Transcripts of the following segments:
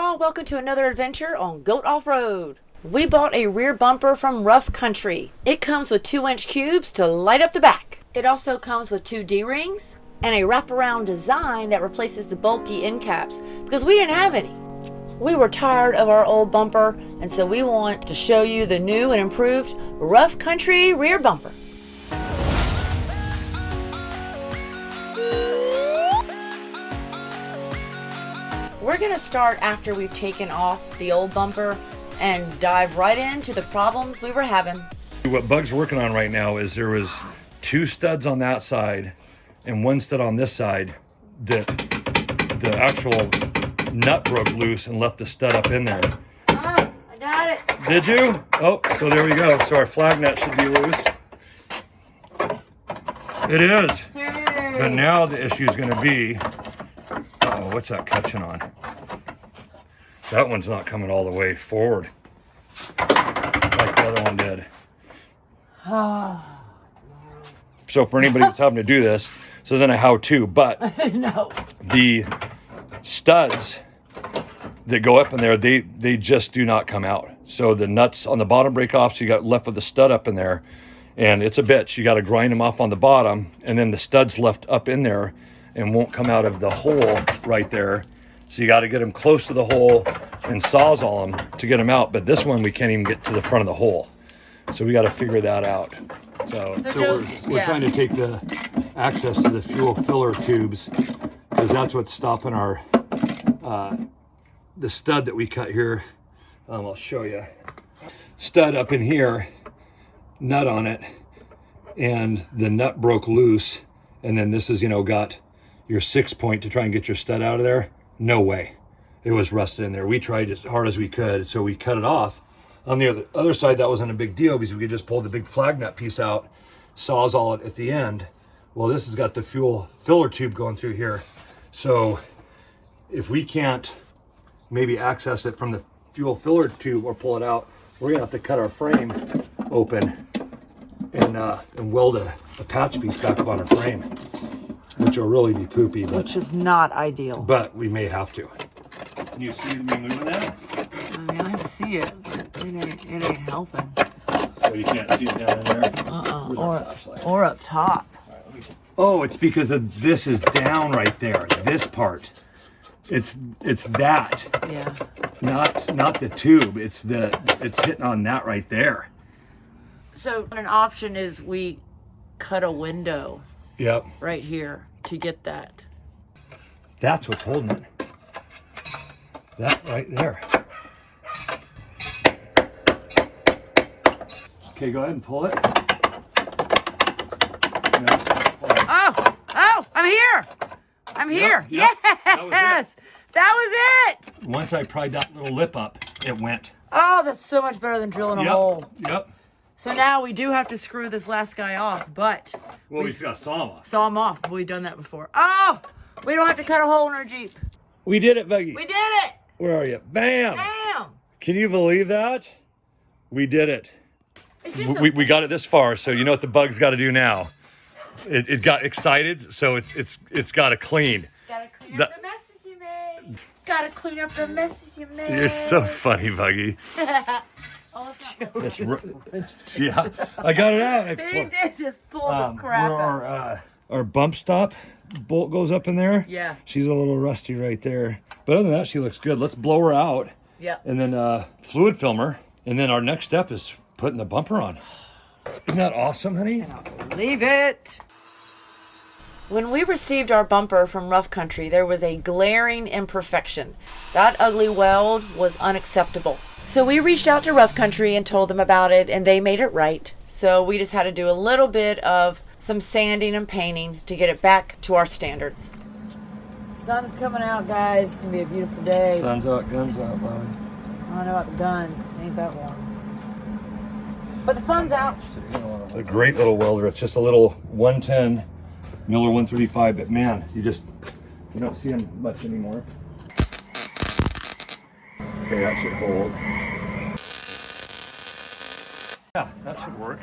y'all, welcome to another adventure on Goat Off-Road. We bought a rear bumper from Rough Country. It comes with 2-inch cubes to light up the back. It also comes with 2 D-rings and a wraparound design that replaces the bulky end caps because we didn't have any. We were tired of our old bumper, and so we want to show you the new and improved Rough Country rear bumper. We're going to start after we've taken off the old bumper and dive right into the problems we were having. What Bug's working on right now is there was 2 studs on that side and 1 stud on this side that the actual nut broke loose and left the stud up in there. Ah, I got it. Did you? Oh, so there we go. So our flag nut should be loose. It is. Hey. But now the issue is going to be, oh, what's that catching on? That one's not coming all the way forward like the other one did. So for anybody that's having to do this isn't a how-to, but No. the studs that go up in there, they just do not come out. So the nuts on the bottom break off, so you got left with the stud up in there, and it's a bitch. You got to grind them off on the bottom, and then the studs left up in there and won't come out of the hole right there. So you got to get them close to the hole and sawzall them to get them out. But this one, we can't even get to the front of the hole. So we got to figure that out. So we're trying to take the access to the fuel filler tubes because that's what's stopping our, the stud that we cut here. I'll show you. Stud up in here, nut on it, and the nut broke loose. And then this is, got your 6-point to try and get your stud out of there. No way. It was rusted in there. We tried as hard as we could, so we cut it off. On the other side, that wasn't a big deal because we could just pull the big flag nut piece out, sawzall it at the end. Well, this has got the fuel filler tube going through here. So if we can't maybe access it from the fuel filler tube or pull it out, we're gonna have to cut our frame open and weld a patch piece back up on our frame, which will really be poopy. Which is not ideal. But we may have to. Can you see me moving that? I mean, I see it, but it ain't helping. So you can't see it down in there? Or up top. Oh, it's because of this is down right there. This part. It's that. Yeah. Not the tube. It's hitting on that right there. So an option is we cut a window. Yep. Right here to get that. That's what's holding it. That right there. Okay, go ahead and pull it. No, pull it. Oh, I'm here. I'm here. Yep. Yes. That was it. Once I pried that little lip up, it went. Oh, that's so much better than drilling a hole. Yep. So now we do have to screw this last guy off, but... Well, we just got to saw him off. Saw him off, but we've done that before. Oh, we don't have to cut a hole in our Jeep. We did it, Buggy. We did it. Where are you? Bam. Damn. Can you believe that? We did it. It's just We got it this far, so you know what the Bug's got to do now. It got excited, so it's got to clean. Gotta clean up the messes you made. Gotta clean up the messes you made. You're so funny, Buggy. Yeah, I got it out. He did just pull the crap out. Our bump stop bolt goes up in there. Yeah. She's a little rusty right there. But other than that, she looks good. Let's blow her out. Yeah. And then fluid film her. And then our next step is putting the bumper on. Isn't that awesome, honey? I cannot believe it. When we received our bumper from Rough Country, there was a glaring imperfection. That ugly weld was unacceptable. So we reached out to Rough Country and told them about it, and they made it right. So we just had to do a little bit of some sanding and painting to get it back to our standards. Sun's coming out, guys. It's gonna be a beautiful day. Sun's out, guns out, Bobby. I don't know about the guns. Ain't that warm. But the fun's out. It's a great little welder. It's just a little 110 Miller 135, but man, you don't see them much anymore. Okay, that should hold. Yeah, that should work.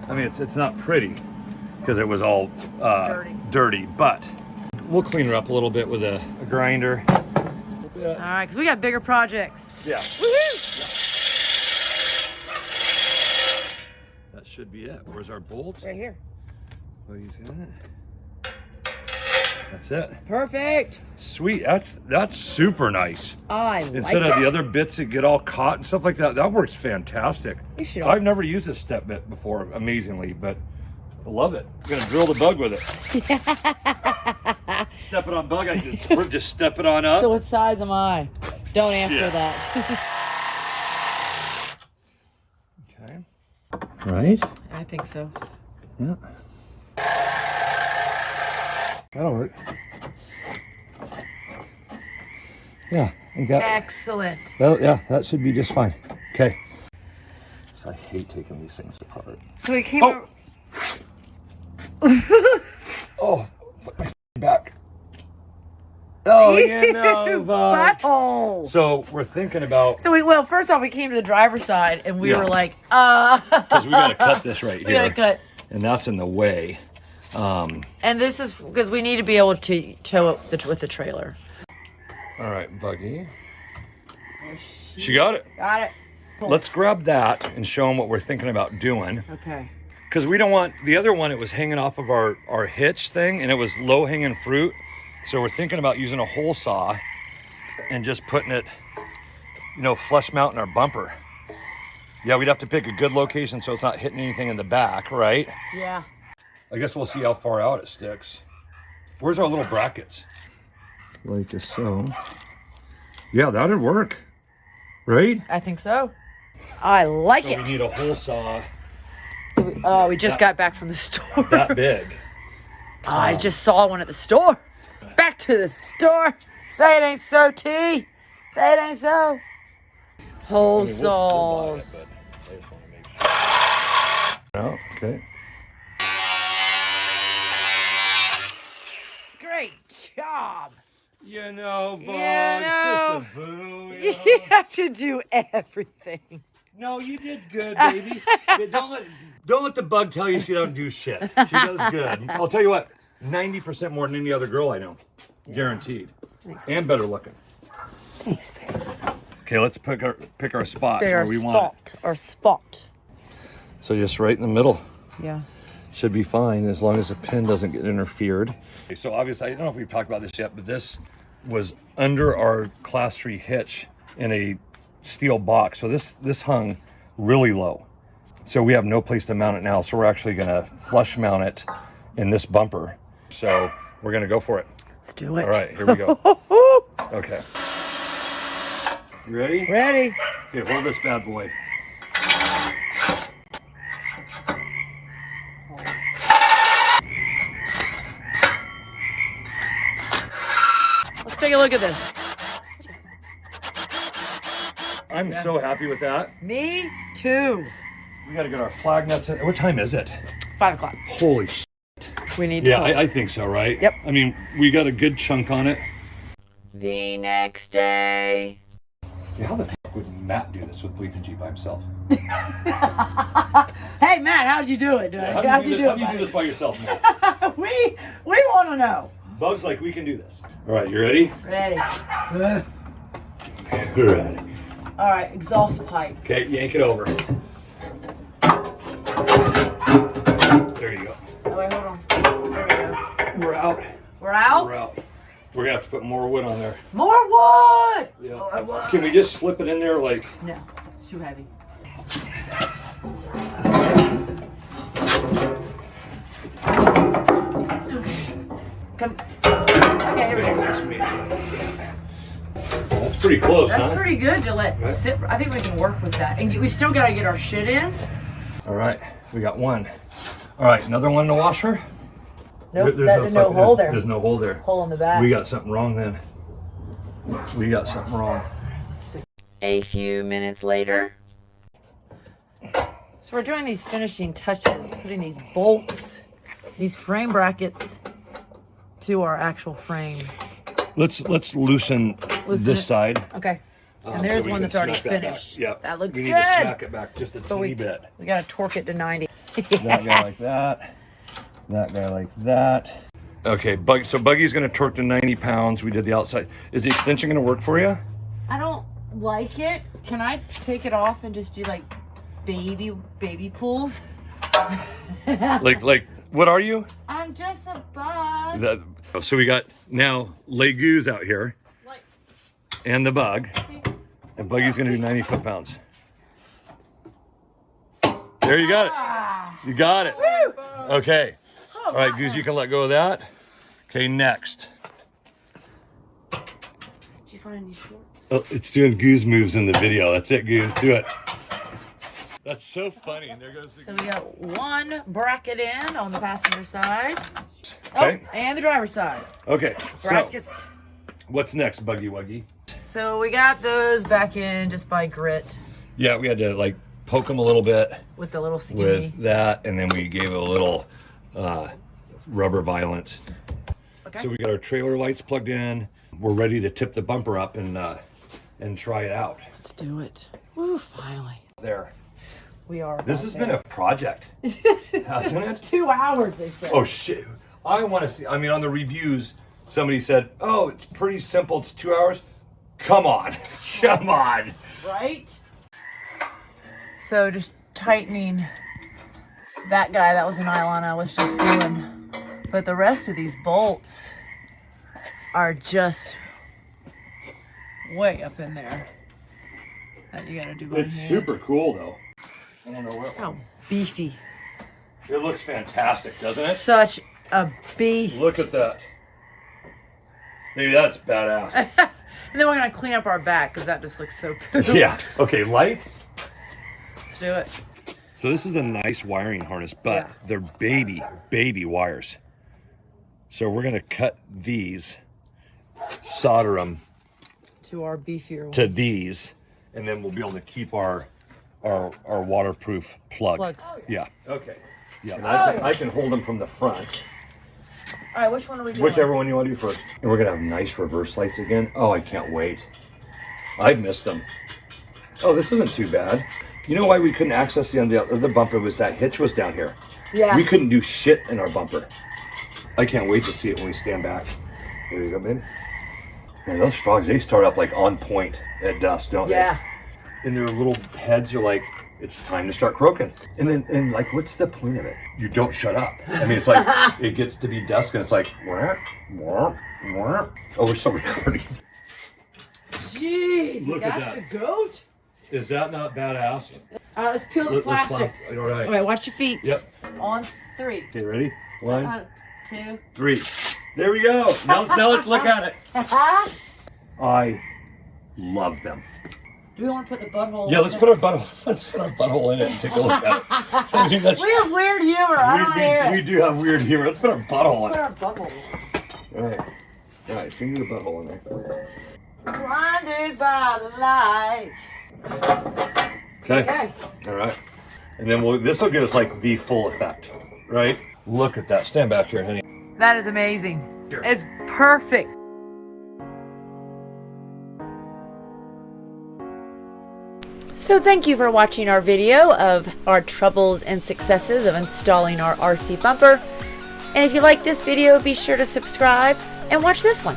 I mean, it's not pretty because it was all dirty, but we'll clean her up a little bit with a grinder. All right, because we got bigger projects. Yeah. Woohoo! That should be it. Where's our bolts? Right here. Oh, he's got it. That's it. Perfect. Sweet. That's super nice. I like Instead of the other bits that get all caught and stuff like that, that works fantastic. You should. I've never used a step bit before, amazingly, but I love it. I'm gonna drill the bug with it. Step it on bug. I just step it on up. So what size am I? Don't answer that. Okay. Right. I think so. Yeah. That'll work. Yeah, I got. Excellent. Well, yeah, that should be just fine. Okay. So I hate taking these things apart. So we came. Oh, oh, put my back. Oh, you know, butthole. So we're thinking about. So well, first off, we came to the driver's side, and we were like, because we gotta cut this right here. We gotta cut. And that's in the way. And this is because we need to be able to tow it with the trailer. All right, Buggy. She got it. Got it. Cool. Let's grab that and show them what we're thinking about doing. Okay. Because we don't want the other one. It was hanging off of our hitch thing, and it was low hanging fruit. So we're thinking about using a hole saw and just putting it, flush mounting our bumper. Yeah, we'd have to pick a good location so it's not hitting anything in the back, right? Yeah. I guess we'll see how far out it sticks. Where's our little brackets? Like so. Yeah, that'd work. Right? I think so. I like so it. We need a hole saw. We just got back from the store. That big. I just saw one at the store. Back to the store. Say it ain't so, T. Say it ain't so. Hole saws. Oh, okay. Great job. You know, Bug, Sister Boo. You have to do everything. No, you did good, baby. don't let the bug tell you she don't do shit. She does good. I'll tell you what, 90% more than any other girl I know. Guaranteed. Thanks. And better looking. Thanks, baby. Okay, let's pick our spot Pick where our we spot. want it. Our spot. So just right in the middle. Yeah. Should be fine as long as the pin doesn't get interfered. So obviously, I don't know if we've talked about this yet, but this was under our Class 3 hitch in a steel box. So this hung really low. So we have no place to mount it now. So we're actually gonna flush mount it in this bumper. So we're gonna go for it. Let's do it. All right, here we go. Okay. You ready? Ready. Okay, hold this bad boy. Let's take a look at this. I'm so happy with that. Me too. We gotta get our flag nuts in. What time is it? 5 o'clock. Holy shit. We need Yeah, to. I think so, right? Yep. I mean, we got a good chunk on it. The next day. Yeah, how the heck would Matt do this with Bleeping G by himself? Hey, Matt, how'd you do it? How do you do this by yourself, Matt? we want to know. Bug's like, we can do this. All right, you ready? Ready. We're ready. All right, exhaust pipe. Okay, yank it over. There you go. Oh, wait, hold on. There we go. We're out. We're out? We're out. We're gonna have to put more wood on there. More wood! Yeah. More wood. Can we just slip it in there like? No, it's too heavy. Okay. Come. Okay, here we go. That's pretty close, That's huh? pretty good to let sit. I think we can work with that. And we still got to get our shit in. All right, we got one. All right, another one in the washer? Nope, there's no hole there. There's no hole there. Hole in the back. We got something wrong then. We got something wrong. A few minutes later. So we're doing these finishing touches, putting these bolts, these frame brackets to our actual frame. Let's loosen this it. side. Okay. And there's so we one can that's already smack that back. finished. Yep. That looks we need good. to smack it back just a teeny bit. We got to torque it to 90. That guy like that. That guy like that. Okay, so Buggy's gonna torque to 90 pounds. We did the outside. Is the extension gonna work for you? I don't like it. Can I take it off and just do like baby pulls? like what are you? I'm just a bug. So we got now Legu's out here and the bug, and Buggy's gonna do 90 foot-pounds. There, you got it. You got it. Okay. All right, Goose, you can let go of that. Okay, next. Did you find any shorts? Oh, it's doing Goose moves in the video. That's it, Goose. Do it. That's so funny. And there goes the So we got one bracket in on the passenger side. Okay. Oh, and the driver's side. Okay. Brackets. So, what's next, Buggy Wuggy? So we got those back in just by grit. Yeah, we had to like poke them a little bit With the little skinny. with that, and then we gave it a little rubber violence. Okay. So we got our trailer lights plugged in. We're ready to tip the bumper up and try it out. Let's do it. Woo, finally. There. We are. This has been a project, hasn't it? 2 hours, they said. Oh shit! I want to see. I mean, on the reviews, somebody said, "Oh, it's pretty simple. It's 2 hours." Come on, come on. Right? So just tightening that guy. That was the nylon I was just doing. But the rest of these bolts are just way up in there. That you gotta do by It's hand. super cool though. I don't know what. How beefy. It looks fantastic, doesn't it? Such a beast. Look at that. Maybe that's badass. And then we're gonna clean up our back because that just looks so cool. Yeah. Okay, lights. Let's do it. So this is a nice wiring harness, but Yeah. they're baby wires. So we're gonna cut these, solder them To our beefier ones. to these, and then we'll be able to keep our waterproof plug. Plugs. Yeah. Okay. Yeah. And I can hold them from the front. All right, which one are we doing? Whichever one you want to do first. And we're gonna have nice reverse lights again. Oh, I can't wait. I've missed them. Oh, this isn't too bad. You know why we couldn't access the bumper was that hitch was down here. Yeah. We couldn't do shit in our bumper. I can't wait to see it when we stand back. There you go, babe. Man, those frogs, they start up like on point at dusk, don't Yeah. they? And their little heads are like, it's time to start croaking. And like, what's the point of it? You don't shut up. I mean, it's like, it gets to be dusk and it's like, wah, wah, wah. Oh, we're still recording. Jeez, Look is at that that. the goat? Is that not badass? Let's peel the plastic. All right. All right, watch your feet. Yep. On 3. Okay, ready? 1, 2. 3. There we go. Now let's look at it. I love them. Do we want to put the butthole? Yeah, let's put our butthole in it and take a look at it. I mean, that's, We have weird humor. I don't hear we it. do have weird humor. Let's put our butthole in Put it. our butthole. All right, finger the butthole in there. Blinded by the light. Okay. Okay. All right. And then this will give us like the full effect, right? Look at that. Stand back here, honey. That is amazing. Sure. It's perfect. So thank you for watching our video of our troubles and successes of installing our RC bumper. And if you like this video, be sure to subscribe and watch this one.